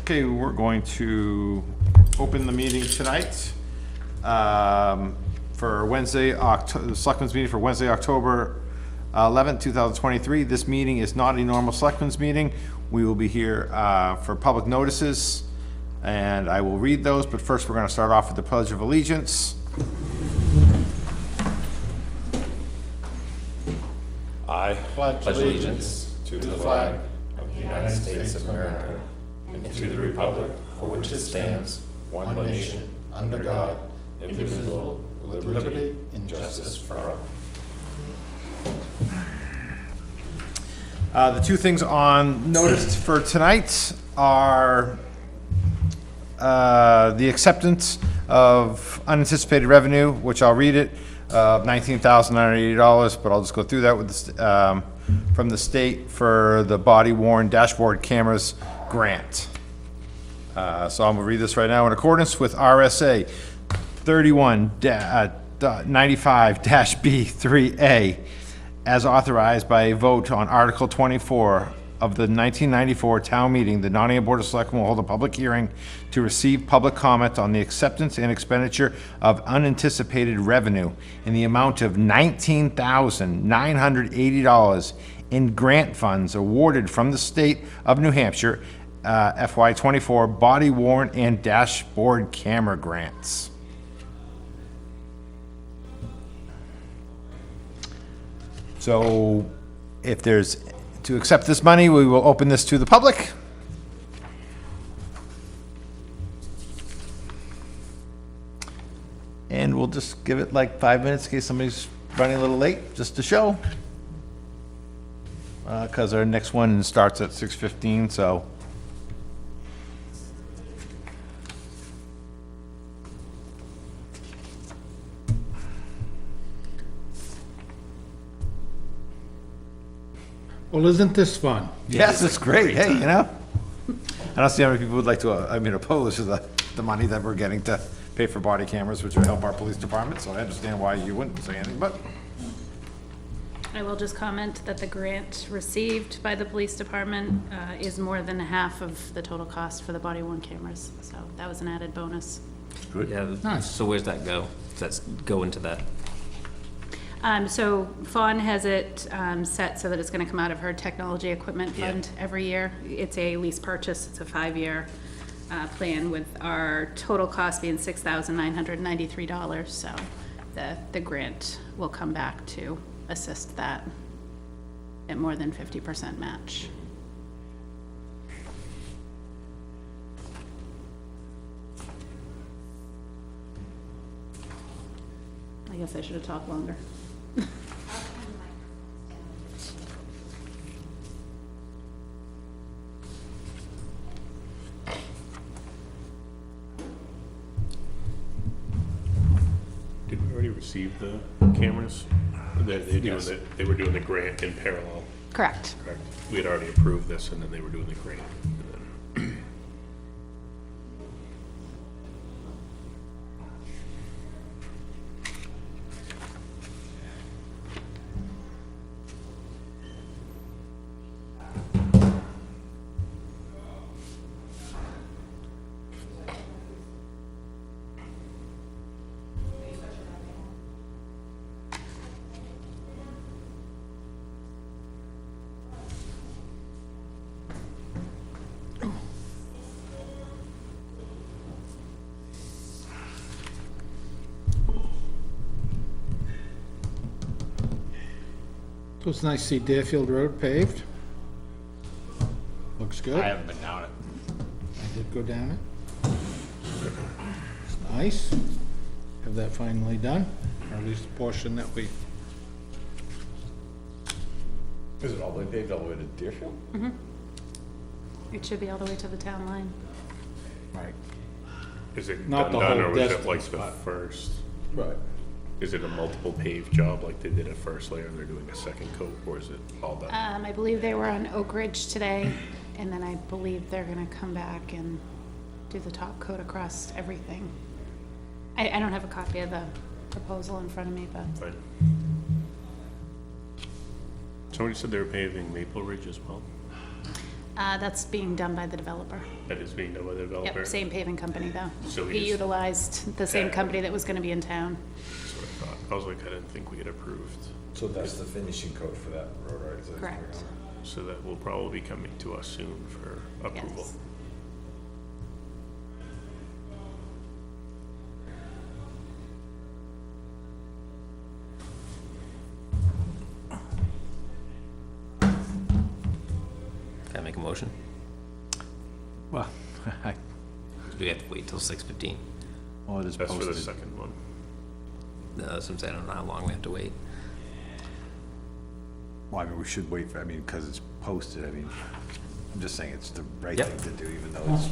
Okay, we're going to open the meeting tonight for Wednesday, the Selectmen's meeting for Wednesday, October 11th, 2023. This meeting is not a normal Selectmen's meeting. We will be here for public notices, and I will read those, but first we're going to start off with the Pledge of Allegiance. I pledge allegiance to the flag of the United States of America and to the republic for which it stands, one nation, under God, indivisible, with liberty and justice for all. The two things on notice for tonight are the acceptance of unanticipated revenue, which I'll read it, of $19,980, but I'll just go through that with the, from the state for the body-worn dashboard cameras grant. So I'm going to read this right now. In accordance with RSA 31-95-B3A, as authorized by a vote on Article 24 of the 1994 town meeting, the Nottingham Board of Selectmen will hold a public hearing to receive public comment on the acceptance and expenditure of unanticipated revenue in the amount of $19,980 in grant funds awarded from the state of New Hampshire, FY24 body worn and dashboard camera grants. So if there's, to accept this money, we will open this to the public. And we'll just give it like 5 minutes in case somebody's running a little late, just to show. Because our next one starts at 6:15, so. Well, isn't this fun? Yes, it's great. Hey, you know, I don't see how many people would like to, oppose the money that we're getting to pay for body cameras, which would help our police department, so I understand why you wouldn't say anything, but. I will just comment that the grant received by the police department is more than half of the total cost for the body-worn cameras, so that was an added bonus. Good. Yeah, Nice. so where's that go? Does that go into that? So Fawn has it set so that it's gonna come out of her technology equipment fund every year. It's a lease purchase, it's a 5-year plan with our total cost being $6,993, so the grant will come back to assist that at more than 50% match. I guess I should have talked longer. Did we already receive the cameras? Yes. They were doing the grant in parallel, Correct. correct? We had already approved this and then they were doing the grant. And then So it's nice to see Deerfield Road paved. Looks good. I haven't been down it. I did go down it. It's nice. Have that finally done, or at least the portion that we, Is it all the way paved all the way to Deerfield? It should be all the way to the town line. right. Is it Not done, the whole or was it distance, like the but- first? Right. Is it a multiple paved job like they did at first layer and they're doing a second coat, or is it all done? I believe they were on Oak Ridge today, and then I believe they're gonna come back and do the top coat across everything. I don't have a copy of the proposal in front of me, but Fine. Somebody said they were paving Maple Ridge as well. That's being done by the developer. That is being done by the developer? Yep, same paving company though. So He we just- utilized the same Yeah. company that was gonna be in town. That's what I thought. I was like, I didn't think we had approved. So that's the finishing coat for that road, right? So that's Correct. So that will probably be coming to us soon for approval. Yes. Can I make a motion? Well, Do we have to wait till 6:15? well, it is That's for the posted. second one. No, that's what I'm saying, I don't know how long we have to wait. Well, I mean, we should wait for, I mean, because it's posted, I mean, I'm just saying it's the right Yep. thing to do, even though it's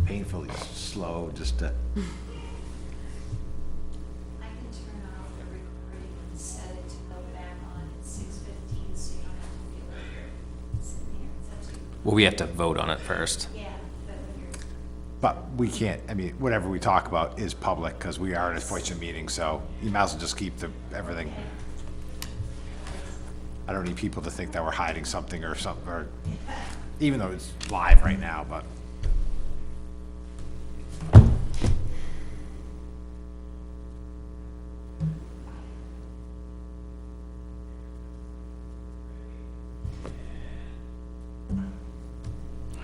painfully slow, just to, I can turn off the recording and set it to go back on at 6:15, so you don't have to feel like you're sitting here. It's up to you. Well, we have to vote on it first. Yeah, but when you're, but we can't, I mean, whatever we talk about is public, because we are in a FOIA meeting, so you might as well just keep everything. I don't need people to think that we're hiding something or something, or, even though it's live right now, but.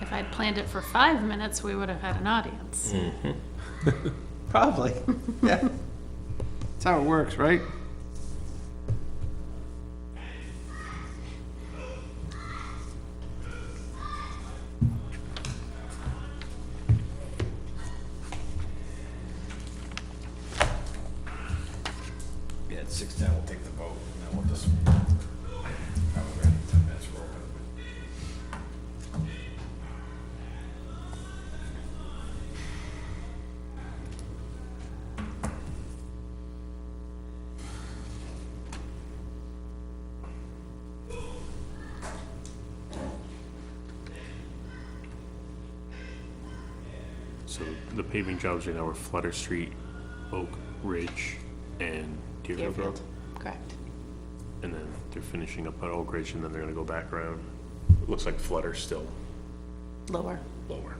If I'd planned it for 5 minutes, we would have had an audience. Probably, yeah. That's how it works, right? Yeah, at 6:10, we'll take the vote, and then we'll just, probably 10 minutes for open. So the paving jobs right now are Flutter Street, Oak Ridge, and Deerfield Road. Deerfield, correct. And then they're finishing up at Oak Ridge, and then they're gonna go back around. It looks like Flutter's still Lower. lower.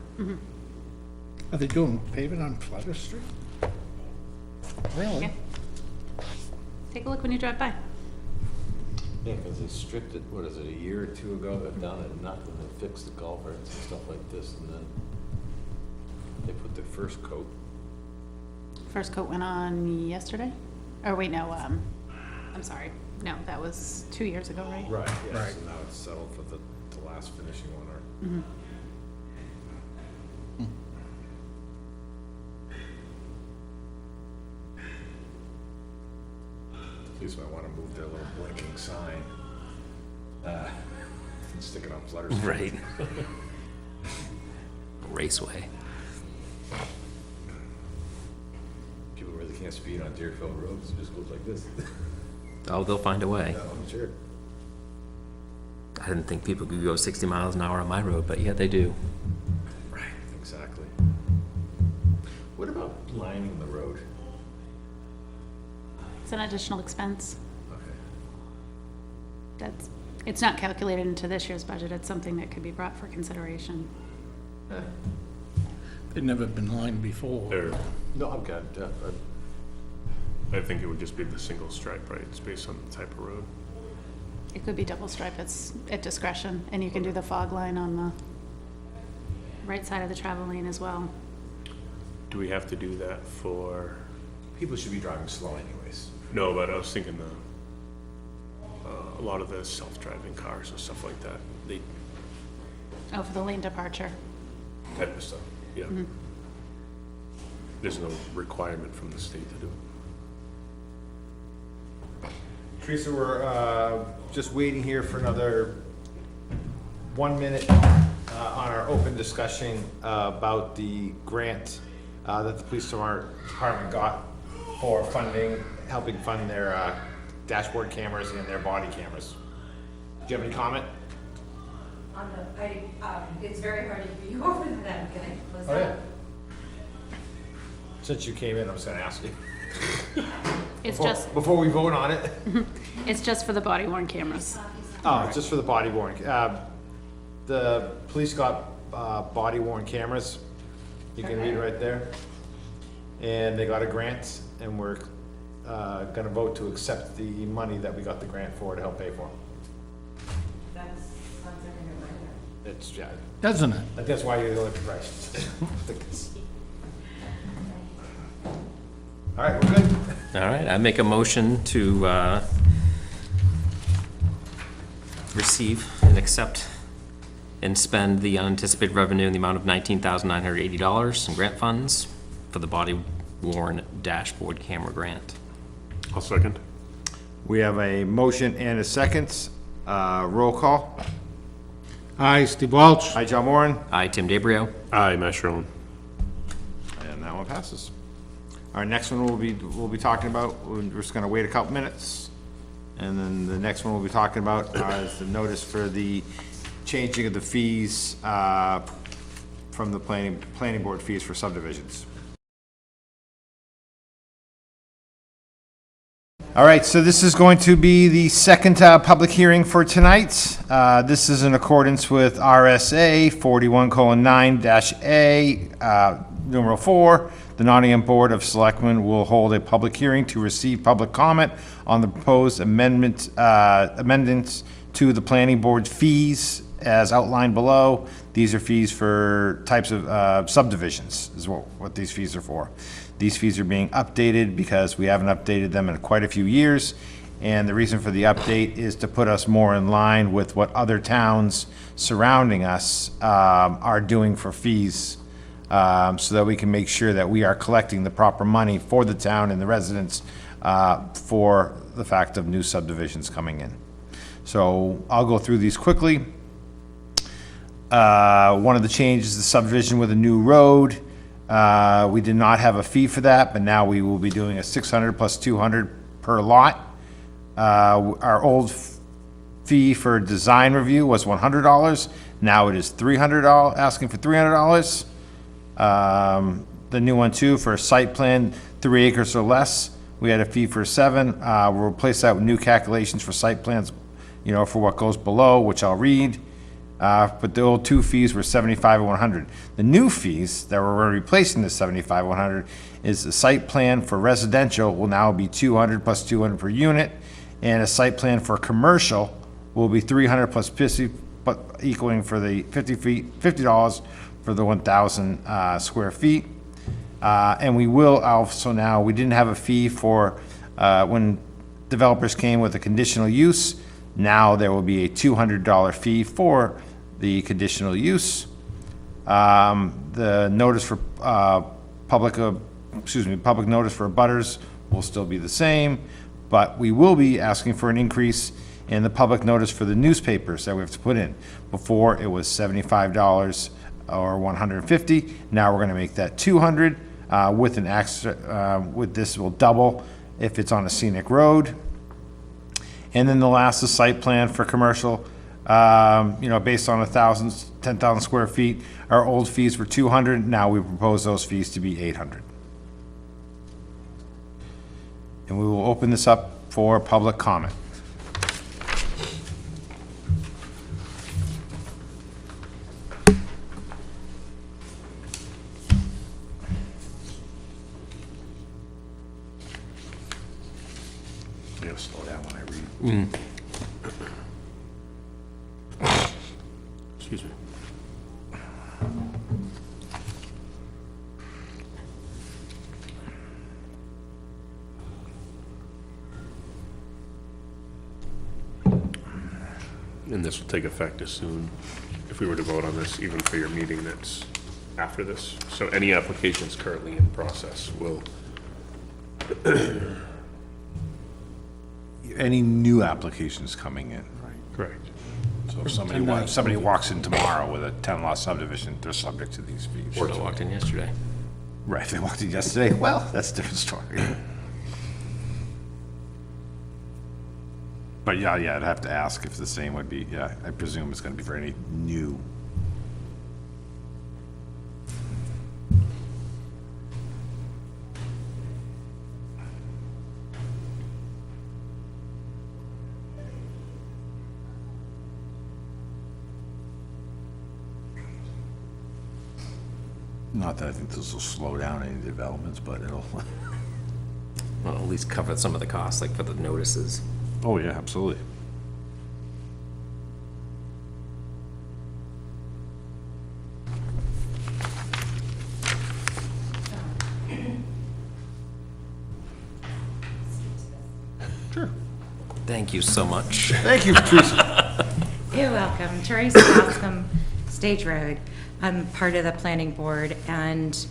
Are they doing paving on Flutter Street? Really? Yeah. Take a look when you drive by. Yeah, because they stripped it, what is it, a year or two ago, they've done it, nothing, they fixed the culverts and stuff like this, and then they put the first coat. First coat went on yesterday? Or wait, no, I'm sorry. No, that was 2 years ago, right? Right, yeah, Right. so now it's settled for the last finishing one, or? At least I want to move their little blinking sign. And stick it on Flutter Street. Right. Raceway. People really can't speed on Deerfield roads, it just goes like this. Oh, they'll find a way. Yeah, I'm sure. I didn't think people could go 60 miles an hour on my road, but yeah, they do. Right, exactly. What about lining the road? It's an additional expense. Okay. It's not calculated into this year's budget. It's something that could be brought for consideration. They've never been lined before. They're, No, I'm good, yeah, I think it would just be the single stripe, right? It's based on the type of road. It could be double stripe. It's at discretion, and you can do the fog line on the right side of the travel lane as well. Do we have to do that for, people should be driving slow anyways. no, but I was thinking a lot of the self-driving cars and stuff like that, they, Oh, for the lane departure. type of stuff, yeah. There's no requirement from the state to do it. Teresa, we're just waiting here for another 1 minute on our open discussion about the grant that the police department got for funding, helping fund their dashboard cameras and their body cameras. Do you have any comment? it's very hard to hear you over them, can I close Oh, yeah. that? Since you came in, I'm just gonna ask you. It's just, Before we vote on it. it's just for the body worn cameras. Oh, it's just for the body worn. the police got, body worn cameras. You can read right there. And they got a grant, and we're, gonna vote to accept the money that we got the grant for to help pay for them. It's, yeah, Doesn't it? that's why you look at the price. All right, we're good. All right, I make a motion to receive and accept and spend the unanticipated revenue in the amount of $19,980 in grant funds for the body worn dashboard camera grant. I'll second. We have a motion and a second. Roll call. Aye, Steve Welch. Hi, John Moran. I, Tim DeBrio. Aye, Matt Sherlin. And that one passes. Our next one we'll be talking about, we're just gonna wait a couple minutes. And then the next one we'll be talking about is the notice for the changing of the fees, from the planning board fees for subdivisions. All right, so this is going to be the second public hearing for tonight. This is in accordance with RSA 41:9-A, numeral 4. The Nottingham Board of Selectmen will hold a public hearing to receive public comment on the proposed amendments to the planning board's fees as outlined below. These are fees for types of subdivisions, is what these fees are for. These fees are being updated because we haven't updated them in quite a few years. And the reason for the update is to put us more in line with what other towns surrounding us are doing for fees, so that we can make sure that we are collecting the proper money for the town and the residents for the fact of new subdivisions coming in. So I'll go through these quickly. One of the changes is the subdivision with a new road. We did not have a fee for that, but now we will be doing a 600 plus 200 per lot. Our old fee for design review was $100. Now it is $300, asking for $300. The new one too, for a site plan, 3 acres or less, we had a fee for 7. We'll replace that with new calculations for site plans, for what goes below, which I'll read. But the old 2 fees were 75 and 100. The new fees that we're replacing the 75 and 100 is the site plan for residential will now be 200 plus 200 per unit, and a site plan for commercial will be 300 plus 50, but equaling for the $50 for the 1,000 square feet. And we will also now, we didn't have a fee for when developers came with a conditional use. Now there will be a $200 fee for the conditional use. The notice for public notice for abutters will still be the same, but we will be asking for an increase in the public notice for the newspapers that we have to put in. Before it was $75 or $150. Now we're going to make that $200 with an extra. With this will double if it's on a scenic road. And then the last is site plan for commercial, based on 10,000 square feet. Our old fees were $200, now we propose those fees to be $800. And we will open this up for public comment. I gotta slow down when I read. Excuse me. And this will take effect as soon, if we were to vote on this, even for your meeting that's after this. So any applications currently in process will, Any new applications coming in? correct. So if somebody walks in tomorrow with a 10-lot subdivision, they're subject to these fees. Or walked in yesterday. Right, if they walked in yesterday, well, that's a different story. But yeah, I'd have to ask if the same would be, I presume it's gonna be for any new. Not that I think this will slow down any developments, but it'll, Well, at least cover some of the costs, like for the notices. oh, yeah, absolutely. Thank you so much. Thank you, Teresa. You're welcome. Teresa Bascom, Stage Road. I'm part of the planning board, and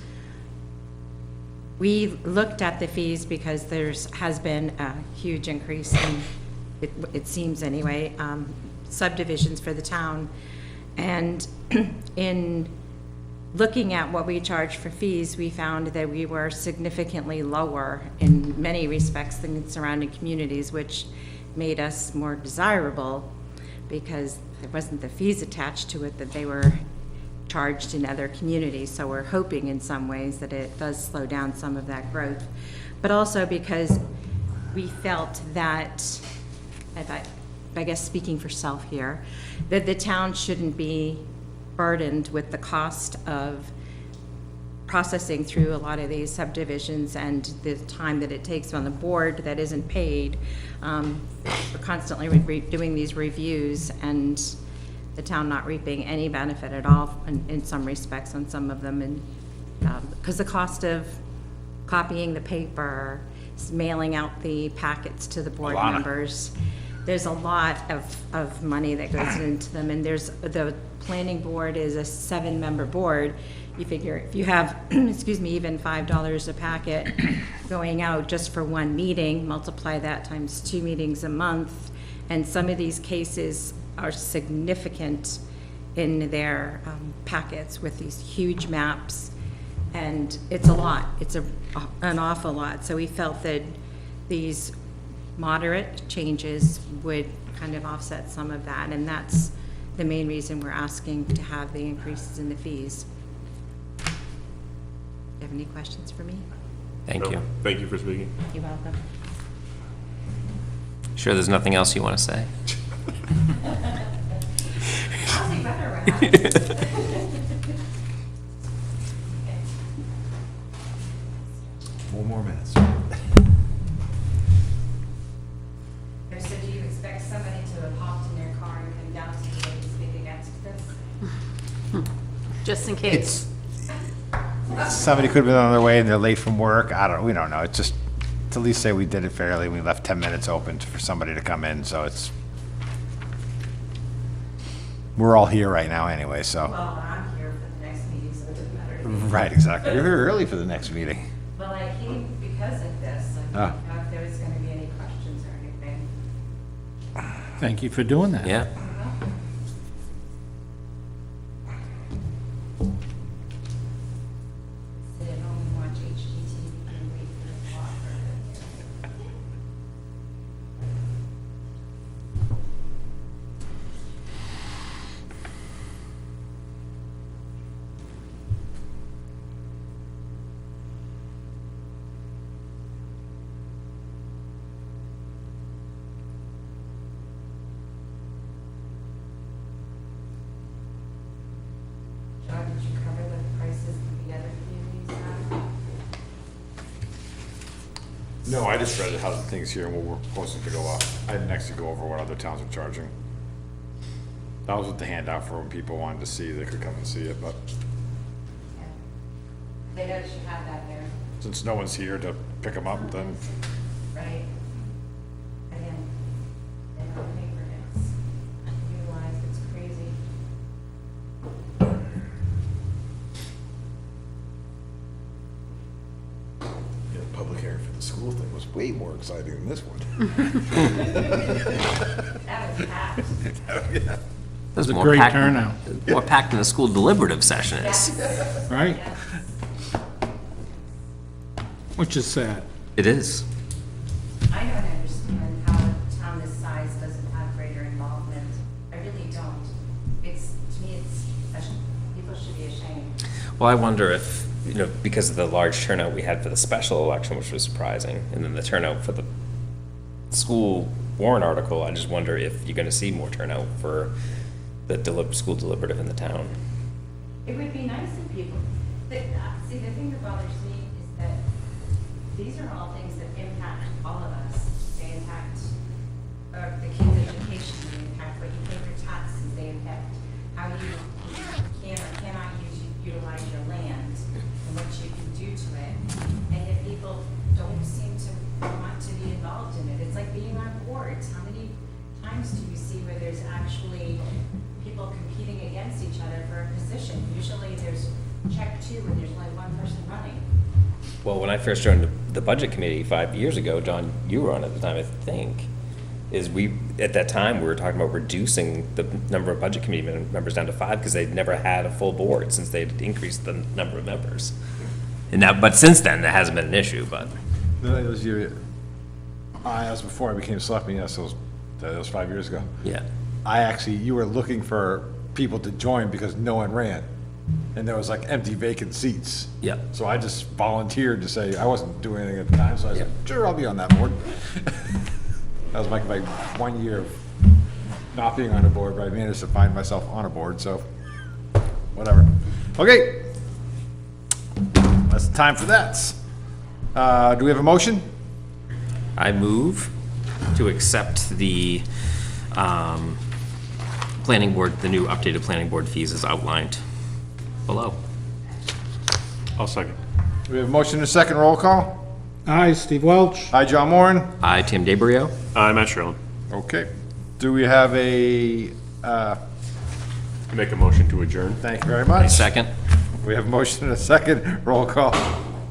we looked at the fees because has been a huge increase in, it seems anyway, subdivisions for the town. And in looking at what we charge for fees, we found that we were significantly lower in many respects than surrounding communities, which made us more desirable because there wasn't the fees attached to it that they were charged in other communities. So we're hoping in some ways that it does slow down some of that growth. But also because we felt that, I guess speaking for self here, that the town shouldn't be burdened with the cost of processing through a lot of these subdivisions and the time that it takes on the board that isn't paid. We're constantly doing these reviews and the town not reaping any benefit at all in some respects on some of them. And because the cost of copying the paper, mailing out the packets to the board members, there's a lot of money that goes into them. And the planning board is a 7-member board. You figure if you have, excuse me, even $5 a packet going out just for one meeting, multiply that times 2 meetings a month, and some of these cases are significant in their packets with these huge maps, and it's a lot. It's an awful lot. So we felt that these moderate changes would kind of offset some of that, and that's the main reason we're asking to have the increases in the fees. Do you have any questions for me? Thank you. Thank you for speaking. You're welcome. Sure there's nothing else you want to say? Four more minutes. So do you expect somebody to have hopped in their car and come down to the way to speak against this? Just in case. Somebody could have been on their way and they're late from work. We don't know. It's just, to at least say we did it fairly. We left 10 minutes open for somebody to come in, so we're all here right now anyway, so. Well, I'm here for the next meeting, so it doesn't matter. Right, exactly. You're here early for the next meeting. Well, I came because of this. I Ah. didn't know if there was gonna be any questions or anything. Thank you for doing that. Yeah. Sit at home and watch HGTV and wait for the clock for a bit. John, did you cover the prices that the other communities have? No, I just read it, how the things here and what we're proposing to go up. I didn't actually go over what other towns are charging. That was with the handout for when people wanted to see, they could come and see it, but Yeah. They noticed you had that there, since no one's here to pick them up, then right? Again, they don't pay for this. Utilize, it's crazy. Yeah, the public hearing for the school thing was way more exciting than this one. That was packed. It was a more great packed- turnout. More packed than the school deliberative session is. Right? Yes. Which is sad. It is. I don't understand how a town this size doesn't have greater involvement. I really don't. To me, people should be ashamed. Well, I wonder if, because of the large turnout we had for the special election, which was surprising, and then the turnout for the school warrant article, I just wonder if you're gonna see more turnout for the school deliberative in the town. It would be nice if people, See, the thing that bothers me is that these are all things that impact all of us. They impact the kids' education, they impact what you pay for taxes, they impact how you can or cannot utilize your land and what you can do to it. And yet people don't seem to want to be involved in it. It's like being on boards. How many times do you see where there's actually people competing against each other for a position? Usually there's check two and there's only one person running. Well, when I first joined the budget committee 5 years ago, John, you were on at the time, I think, at that time, we were talking about reducing the number of budget committee members down to 5 because they'd never had a full board since they'd increased the number of members. And now, but since then, that hasn't been an issue, but. No, it was you, that was before I became selectman, yes, that was 5 years ago. Yeah. You were looking for people to join because no one ran. And there was like empty vacant seats. Yeah. So I just volunteered to say, I wasn't doing anything at the time, so I said, sure, I'll be on that board. That was my 1 year of not being on a board, but I managed to find myself on a board, so whatever. Okay. That's the time for that. Do we have a motion? I move to accept the planning board, the new updated planning board fees as outlined below. I'll second. Do we have a motion and a second, roll call? Aye, Steve Welch. Hi, John Moran. I, Tim DeBrio. I'm Matt Sherlin. Okay. Do we have a, Make a motion to adjourn. thank you very much. Second. We have a motion and a second, roll call.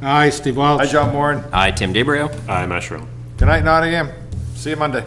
Aye, Steve Welch. Hi, John Moran. I, Tim DeBrio. I'm Matt Sherlin. Good night, Nottingham. See you Monday.